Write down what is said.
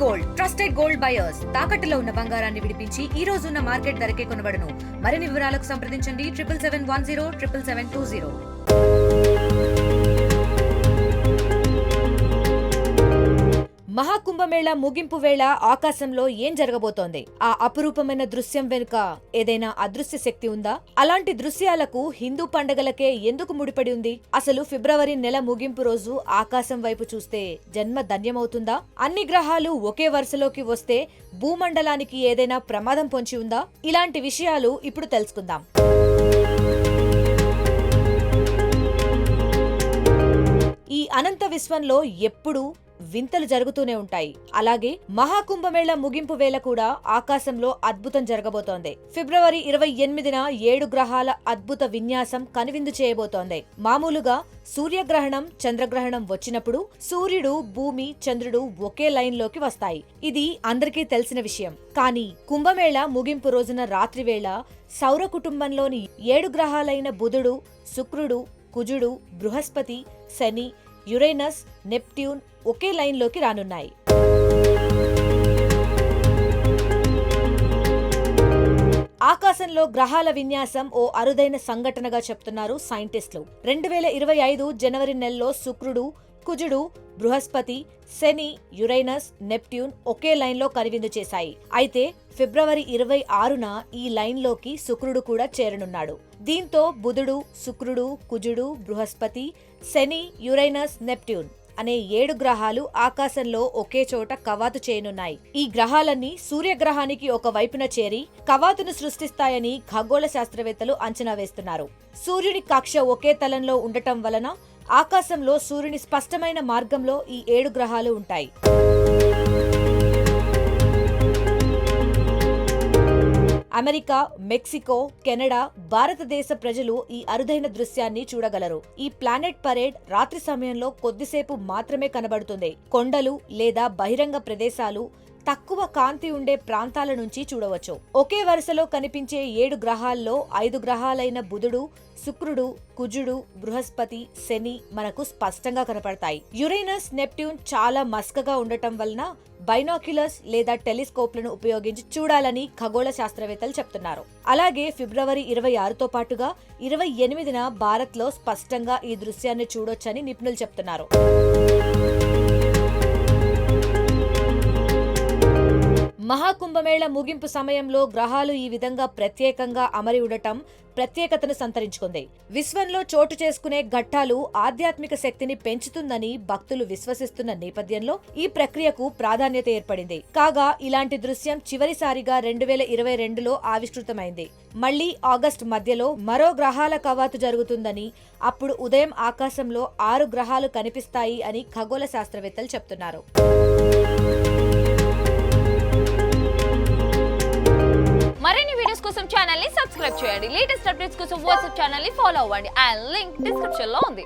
Gold trusted gold buyers తాకట్టులో ఉన్న బంగారాన్ని విడిపించి ఈ రోజు ఉన్న మార్కెట్ ధరకే కొనబడును. మరిన్ని వివరాలకు సంప్రదించండి 7771077720. మహాకుంభమేళా ముగింపు వేళ ఆకాశంలో ఏం జరగబోతోంది? ఆ అపురూపమైన దృశ్యం వెనుక ఏదైనా అదృశ్య శక్తి ఉందా? అలాంటి దృశ్యాలకు హిందూ పండగలకే ఎందుకు ముడిపడి ఉంది? అసలు ఫిబ్రవరి నెల ముగింపు రోజు ఆకాశం వైపు చూస్తే జన్మ ధన్యమవుతుందా? అన్ని గ్రహాలు ఒకే వరుసలోకి వస్తే భూమండలానికి ఏదైనా ప్రమాదం పొంచి ఉందా? ఇలాంటి విషయాలు ఇప్పుడు తెలుసుకుందాం. ఈ అనంత విశ్వంలో ఎప్పుడూ వింతలు జరుగుతూనే ఉంటాయి. అలాగే మహాకుంభమేళా ముగింపు వేళ కూడా ఆకాశంలో అద్భుతం జరగబోతోంది. ఫిబ్రవరి 28న 7 గ్రహాల అద్భుత విన్యాసం కనువిందు చేయబోతోంది. మామూలుగా సూర్యగ్రహణం, చంద్రగ్రహణం వచ్చినప్పుడు సూర్యుడు, భూమి, చంద్రుడు ఒకే లైన్ లోకి వస్తాయి. ఇది అందరికీ తెలిసిన విషయం. కానీ కుంభమేళా ముగింపు రోజున రాత్రి వేళ సౌర కుటుంబంలోని 7 గ్రహాలైన బుధుడు, శుక్రుడు, కుజుడు, బృహస్పతి, శని, యురేనస్, నెప్ట్యూన్ ఒకే లైన్లోకి రానున్నాయి. ఆకాశంలో గ్రహాల విన్యాసం ఓ అరుదైన సంఘటనగా చెప్తున్నారు సైంటిస్టులు. 2025 జనవరి నెలలో శుక్రుడు, కుజుడు, బృహస్పతి, శని, యురేనస్, నెప్ట్యూన్ ఒకే లైన్లో కనువిందు చేశాయి. అయితే ఫిబ్రవరి 26న ఈ లైన్లోకి శుక్రుడు కూడా చేరనున్నాడు. దీంతో బుధుడు, శుక్రుడు, కుజుడు, బృహస్పతి, శని, యురేనస్, నెప్ట్యూన్ అనే 7 గ్రహాలు ఆకాశంలో ఒకే చోట కవాతు చేయనున్నాయి. ఈ గ్రహాలన్నీ సూర్యగ్రహానికి ఒక వైపున చేరి కవాతును సృష్టిస్తాయని ఖగోళ శాస్త్రవేత్తలు అంచనా వేస్తున్నారు. సూర్యుని కక్ష ఒకే తలంలో ఉండటం వలన ఆకాశంలో సూర్యుని స్పష్టమైన మార్గంలో ఈ 7 గ్రహాలు ఉంటాయి. అమెరికా, మెక్సికో, కెనడా, భారతదేశ ప్రజలు ఈ అరుదైన దృశ్యాన్ని చూడగలరు. ఈ ప్లానెట్ పరేడ్ రాత్రి సమయంలో కొద్దిసేపు మాత్రమే కనబడుతుంది. కొండలు లేదా బహిరంగ ప్రదేశాలు, తక్కువ కాంతి ఉండే ప్రాంతాల నుంచి చూడవచ్చు. ఒకే వరుసలో కనిపించే 7 గ్రహాల్లో 5 గ్రహాలైన బుధుడు, శుక్రుడు, కుజుడు, బృహస్పతి, శని మనకు స్పష్టంగా కనపడతాయి. యురేనస్, నెప్ట్యూన్ చాలా మస్కగా ఉండటం వలన బైనాక్యులర్స్ లేదా టెలిస్కోప్లను ఉపయోగించి చూడాలని ఖగోళ శాస్త్రవేత్తలు చెప్తున్నారు. అలాగే ఫిబ్రవరి 26తో పాటుగా 28న భారత్లో స్పష్టంగా ఈ దృశ్యాన్ని చూడొచ్చని నిపుణులు చెప్తున్నారు. మహాకుంభమేళా ముగింపు సమయంలో గ్రహాలు ఈ విధంగా ప్రత్యేకంగా అమరి ఉండటం ప్రత్యేకతను సంతరించుకుంది. విశ్వంలో చోటు చేసుకునే ఘట్టాలు ఆధ్యాత్మిక శక్తిని పెంచుతుందని భక్తులు విశ్వసిస్తున్న నేపథ్యంలో ఈ ప్రక్రియకు ప్రాధాన్యత ఏర్పడింది. కాగా ఇలాంటి దృశ్యం చివరిసారిగా 2022లో ఆవిష్కృతమైంది. మళ్లీ ఆగస్టు మధ్యలో మరో గ్రహాల కవాతు జరుగుతుందని, అప్పుడు ఉదయం ఆకాశంలో 6 గ్రహాలు కనిపిస్తాయి అని ఖగోళ శాస్త్రవేత్తలు చెప్తున్నారు. మరిన్ని వీడియోస్ కోసం ఛానల్ ని సబ్స్క్రైబ్ చేయండి. లేటెస్ట్ అప్డేట్స్ కోసం వాట్సాప్ ఛానల్ ని ఫాలో అవ్వండి. ఆ లింక్ డిస్క్రిప్షన్ లో ఉంది.